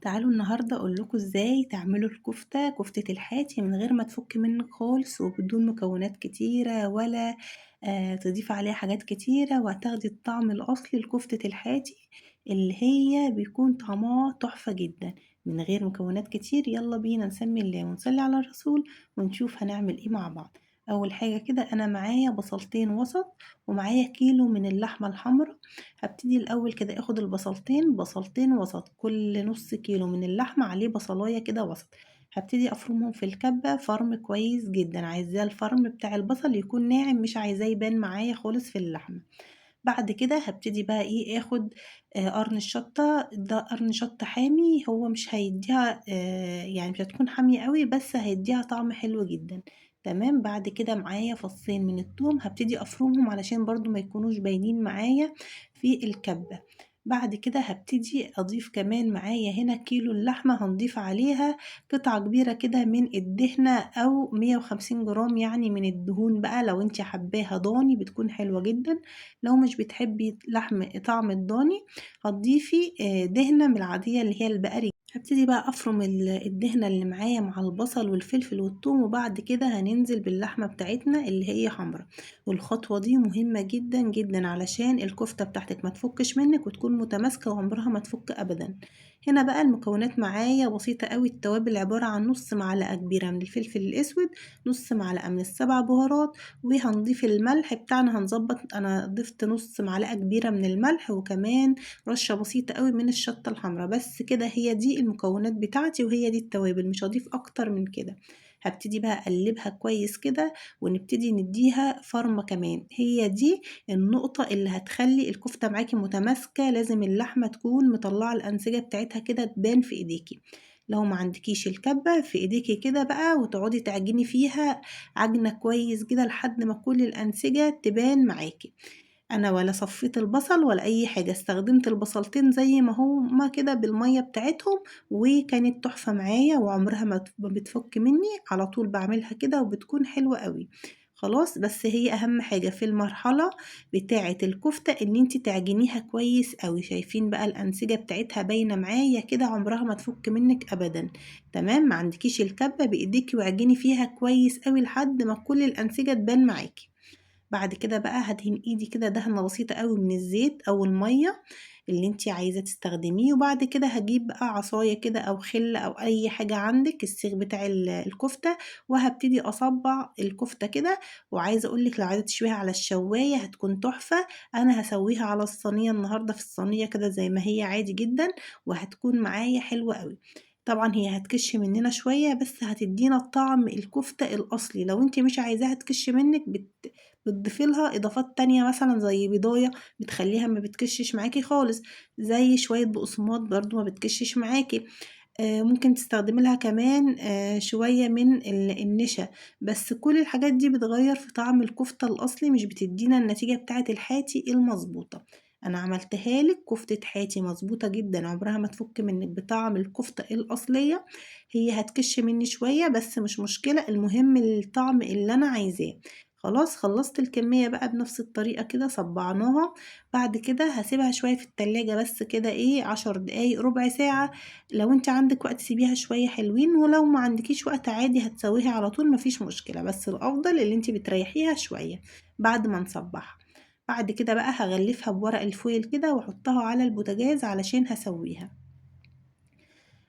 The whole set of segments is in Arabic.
تعالوا النهاردة أقول لكم إزاي تعملوا كفتة الحاتي من غير ما تفك منك خالص وبدون مكونات كتيرة ولا تضيف عليها حاجات كتيرة، وهتاخدي الطعم الأصلي لكفتة الحاتي اللي هي بيكون طعمها تحفة جدا من غير مكونات كتير. يلا بينا نسمي الله ونصلي على الرسول ونشوف هنعمل ايه مع بعض. أول حاجة كده أنا معايا بصلتين وسط ومعايا كيلو من اللحمة الحمراء. هبتدي الأول كده اخد بصلتين وسط، كل نص كيلو من اللحمة عليه بصلاية كده وسط. هبتدي افرمهم في الكبة فرم كويس جدا، عايزاه الفرم بتاع البصل يكون ناعم، مش عايزاه يبان معايا خالص في اللحمة. بعد كده هبتدي بقى ايه اخد قرن الشطة. ده قرن شطة حامي، هو مش هيديها يعني مش هتكون حامية قوي بس هيديها طعم حلو جدا. تمام. بعد كده معايا فصين من الثوم، هبتدي افرمهم علشان برضو ما يكونوش باينين معايا في الكبة. بعد كده هبتدي اضيف كمان معايا هنا كيلو اللحمة، هنضيف عليها قطعة كبيرة كده من الدهنة او 150 جرام يعني من الدهون بقى، لو انت حباها ضاني بتكون حلوة جدا. لو مش بتحبي لحم طعم الضاني هتضيفي دهنة من العادية اللي هي البقري. هبتدي بقى افرم الدهنة اللي معايا مع البصل والفلفل والثوم، وبعد كده هننزل باللحمة بتاعتنا اللي هي حمرا. والخطوة دي مهمة جدا جدا علشان الكفتة بتاعتك ما تفكش منك وتكون متماسكة وعمرها ما تفك ابدا. هنا بقى المكونات معايا بسيطة قوي. التوابل عبارة عن نص معلقة كبيرة من الفلفل الاسود، نص معلقة من السبع بهارات، وهنضيف الملح بتاعنا. هنظبط، انا ضفت نص معلقة كبيرة من الملح وكمان رشة بسيطة قوي من الشطة الحمراء. بس كده هي دي المكونات بتاعتي وهي دي التوابل، مش هضيف اكتر من كده. هبتدي بقى اقلبها كويس كده ونبتدي نديها فرمة كمان. هي دي النقطة اللي هتخلي الكفتة معاكي متماسكة، لازم اللحمة تكون مطلعة الأنسجة بتاعتها كده تبان في ايديكي. لو ما عندكيش الكبة في ايديكي كده بقى وتقعدي تعجني فيها عجنة كويس كده لحد ما كل الأنسجة تبان معاكي. انا ولا صفيت البصل ولا اي حاجة، استخدمت البصلتين زي ما هما كده بالمية بتاعتهم، وكانت تحفة معايا وعمرها ما بتفك مني. على طول بعملها كده وبتكون حلوة قوي. خلاص، بس هي اهم حاجة في المرحلة بتاعة الكفتة ان انت تعجنيها كويس قوي. شايفين بقى الانسجة بتاعتها باينة معايا كده، عمرها ما تفك منك ابدا. تمام. ما عندكيش الكبة بايديكي واعجني فيها كويس قوي لحد ما كل الانسجة تبان معاكي. بعد كده بقى هدهن ايدي كده دهنة بسيطة قوي من الزيت او المية اللي انتي عايزة تستخدميه. وبعد كده هجيب بقى عصاية كده او خلة او اي حاجة عندك، السيخ بتاع الكفتة، وهبتدي اصبع الكفتة كده. وعايزة اقولك لو عايزة تشويها على الشواية هتكون تحفة. انا هسويها على الصينية النهاردة في الصينية كده زي ما هي عادي جدا، وهتكون معايا حلوة قوي. طبعا هي هتكش مننا شوية بس هتدينا طعم الكفتة الأصلي. لو انتي مش عايزاها تكش منك بتضيفي لها اضافات تانية مثلا زي بيضاية بتخليها ما بتكشش معاكي خالص، زي شوية بقسماط برضو ما بتكشش معاكي. ممكن تستخدمي لها كمان شوية من النشا. بس كل الحاجات دي بتغير في طعم الكفتة الأصلي، مش بتدينا النتيجة بتاعة الحاتي المظبوطة. أنا عملتها لك كفتة حاتي مظبوطة جدا، عمرها ما تفك منك بطعم الكفتة الأصلية. هي هتكش مني شوية بس مش مشكلة، المهم الطعم اللي أنا عايزاه. خلاص خلصت الكمية بقى بنفس الطريقة كده صبعناها. بعد كده هسيبها شوية في التلاجة بس كده ايه 10 دقايق ربع ساعة. لو انت عندك وقت سيبيها شوية حلوين، ولو ما عندكيش وقت عادي هتسويها على طول مفيش مشكلة، بس الافضل اللي انت بتريحيها شوية بعد ما نصبحها. بعد كده بقى هغلفها بورق الفويل كده واحطها على البوتاجاز علشان هسويها.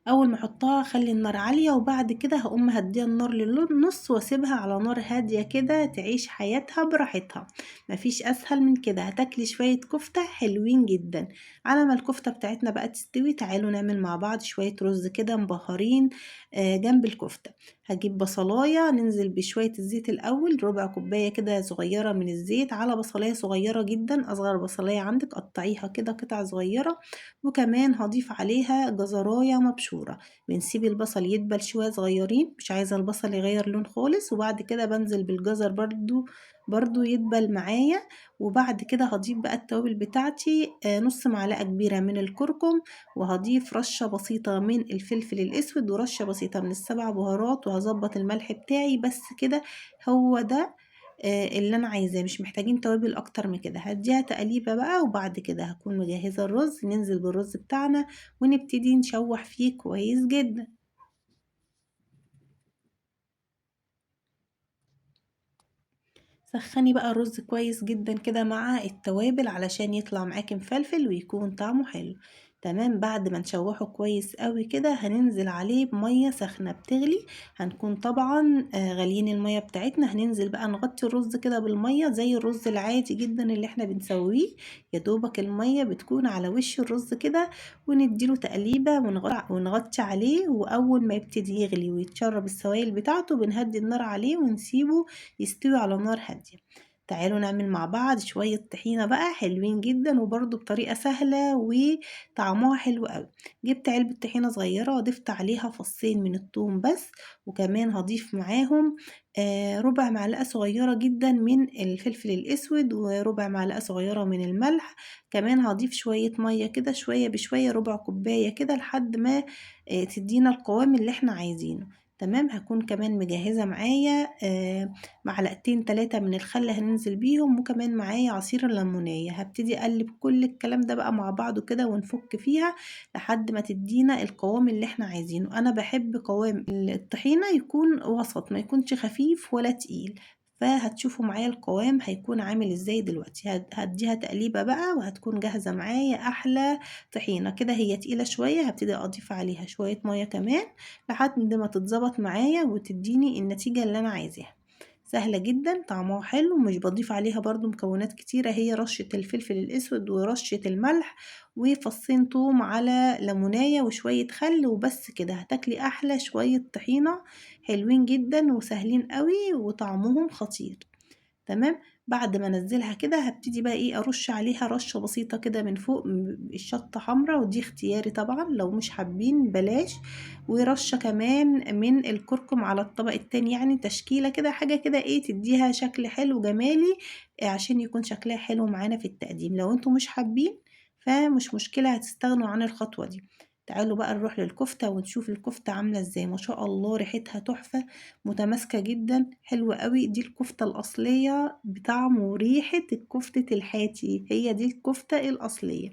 اول ما احطها اخلي النار عالية، وبعد كده هقوم مهديه النار للنص واسيبها على نار هادية كده تعيش حياتها براحتها. مفيش اسهل من كده، هتاكلي شوية كفتة حلوين جدا. على ما الكفتة بتاعتنا بقى تستوي تعالوا نعمل مع بعض شوية رز كده مبهرين جنب الكفتة. هجيب بصلاية ننزل بشوية الزيت الاول، ربع كوباية كده صغيرة من الزيت على بصلاية صغيرة جدا، اصغر بصلاية عندك قطعيها كده قطع صغيرة. وكمان هضيف عليها جزراية مبشورة. بنسيب البصل يدبل شوية صغيرين، مش عايزة البصل يغير لون خالص. وبعد كده بنزل بالجزر برضو يدبل معايا. وبعد كده هضيف بقى التوابل بتاعتي نص معلقة كبيرة من الكركم، وهضيف رشة بسيطة من الفلفل الأسود ورشة بسيطة من السبع بهارات، وهظبط الملح بتاعي بس كده. هو ده اللي أنا عايزاه، مش محتاجين توابل أكتر من كده. هادّيها تقليبة بقى وبعد كده هاكون مجهّزة الرز، ننزل بالرز بتاعنا ونبتدي نشوّح فيه كويس جدًا. سخّني بقى الرز كويس جدًا كده مع التوابل علشان يطلع معاكِ مفلفل ويكون طعمه حلو، تمام. بعد ما نشوّحه كويس أوي كده هننزل عليه بمَيّة ساخنة بتغلي، هنكون طبعًا غاليين المَيّة بتاعتنا، هننزل بقى نغطّي الرز كده بالمَيّة زي الرز العادي جدًا اللي إحنا بنسويه، يا دوبك المَيّة بتكون على وش الرز كده وندّي له تقليبة ونغطّي عليه، وأول ما يبتدي يغلي ويتشرّب السوايل بتاعته بنهدّي النار عليه ونسيبه يستوي على نار هادية. تعالوا نعمل مع بعض شوية طحينة بقى حلوين جدًا وبرضه بطريقة سهلة وطعمها حلو أوي. جبت علبة طحينة صغيرة وضفت عليها فصين من التوم بس، وكمان هاضيف معاهم ربع معلقة صغيرة جدًا من الفلفل الأسود، وربع معلقة صغيرة من الملح، كمان هاضيف شوية مَيّة كده شوية بشوية ربع كوباية كده لحد ما تدّينا القوام اللي إحنا عايزينه. تمام. هاكون كمان مجهزة معايا معلقتين 3 من الخل هننزل بيهم، وكمان معايا عصير الليمونية. هابتدي أقلب كل الكلام ده بقى مع بعضه كده ونفُك فيها لحد ما تدّينا القوام اللي إحنا عايزينه. أنا باحب قوام الطحينة يكون وسط، ما يكونش خفيف ولا تقيل، فهتشوفوا معايا القوام هيكون عامل إزاي دلوقتي. هادّيها تقليبة بقى وهتكون جاهزة معايا أحلى طحينة. كده هي تقيلة شوية، هابتدي أضيف عليها شوية مَيّة كمان لحد ما تتضبط معايا وتدّيني النتيجة اللي أنا عايزاها. سهلة جدًا، طعمها حلو، مش باضيف عليها برضه مكونات كتيرة، هي رشة الفلفل الأسود ورشة الملح وفصين توم على ليموناية وشوية خل وبس كده، هتاكلي أحلى شوية طحينة حلوين جدًا وسهلين أوي وطعمهم خطير. تمام. بعد ما انزلها كده هابتدي بقى إيه أرش عليها رشة بسيطة كده من فوق الشطة حمرا، ودي اختياري طبعًا، لو مش حابين بلاش، ورشة كمان من الكركم على الطبق التاني، يعني تشكيلة كده حاجة كده إيه تديها شكل حلو جمالي عشان يكون شكلها حلو معانا في التقديم. لو انتم مش حابين فمش مشكلة هتستغنوا عن الخطوة دي. تعالوا بقى نروح للكفتة ونشوف الكفتة عاملة ازاي. ما شاء الله ريحتها تحفة، متماسكة جدًا، حلوة أوي. دي الكفتة الأصلية بطعم وريحة كفتة الحاتي، هي دي الكفتة الأصلية.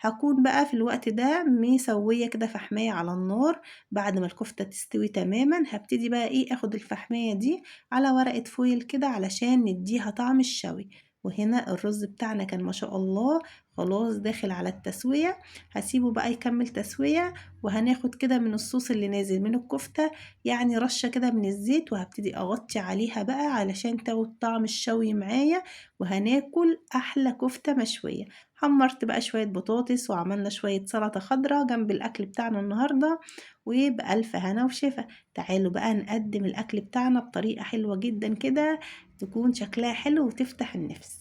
هاكون بقى في الوقت ده مسوية كده فحماية على النار. بعد ما الكفتة تستوي تمامًا هابتدي بقى إيه آخد الفحماية دي على ورقة فويل كده علشان نديها طعم الشوي. وهنا الرز بتاعنا كان ما شاء الله خلاص داخل على التسوية، هاسيبه بقى يكمل تسوية، وهناخد كده من الصوص اللي نازل من الكفتة يعني رشة كده من الزيت، وهابتدي أغطي عليها بقى علشان تاخد طعم الشوي معايا، وهناكل أحلى كفتة مشوية. حمّرت بقى شوية بطاطس وعملنا شوية سلطة خضرا جنب الأكل بتاعنا النهارده، وبألف هنا وشفا. تعالوا بقى نقدّم الأكل بتاعنا بطريقة حلوة جدًا كده تكون شكلها حلو وتفتح النِفس.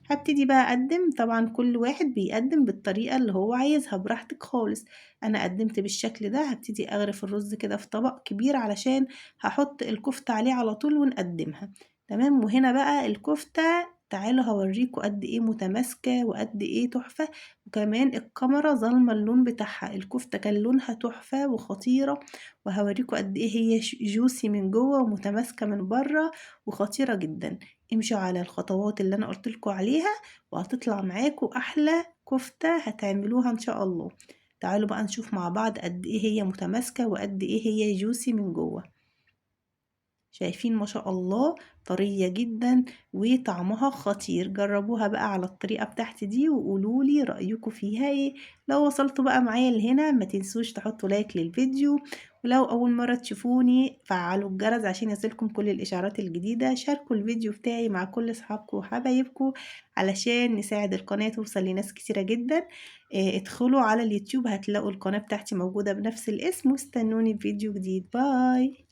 هابتدي بقى أقدّم، طبعًا كل واحد بيقدّم بالطريقة اللي هو عايزها براحتك خالص. أنا قدّمت بالشكل ده، هابتدي أغرف الرز كده في طبق كبير علشان هاحط الكفتة عليه على طول ونقدّمها. تمام. وهنا بقى الكفتة تعالوا هاورّيكم قد إيه متماسكة وقد إيه تحفة، وكمان الكاميرا ظالمة اللون بتاعها، الكفتة كان لونها تحفة وخطيرة، وهاورّيكم قد إيه هي juicy من جوّه ومتماسكة من برّه وخطيرة جدًا. امشوا على الخطوات اللي أنا قُلت لكم عليها وهتطلع معاكم أحلى كفتة هتعملوها إن شاء الله. تعالوا بقى نشوف مع بعض قد إيه هي متماسكة وقد إيه هي juicy من جوّه. شايفين ما شاء الله طرية جدًا وطعمها خطير. جربوها بقى على الطريقة بتاعتي دي وقولوا لي رأيكم فيها إيه. لو وصلتوا بقى معايا لهنا ما تنسوش تحطوا لايك للفيديو، ولو أول مرة تشوفوني فعلوا الجرس عشان يصلكم كل الإشعارات الجديدة. شاركوا الفيديو بتاعي مع كل أصحابكم وحبايبكم علشان نساعد القناة توصل لناس كتيرة جدًا. ادخلوا على اليوتيوب هتلاقوا القناة بتاعتي موجودة بنفس الاسم، واستنوني في فيديو جديد. باي.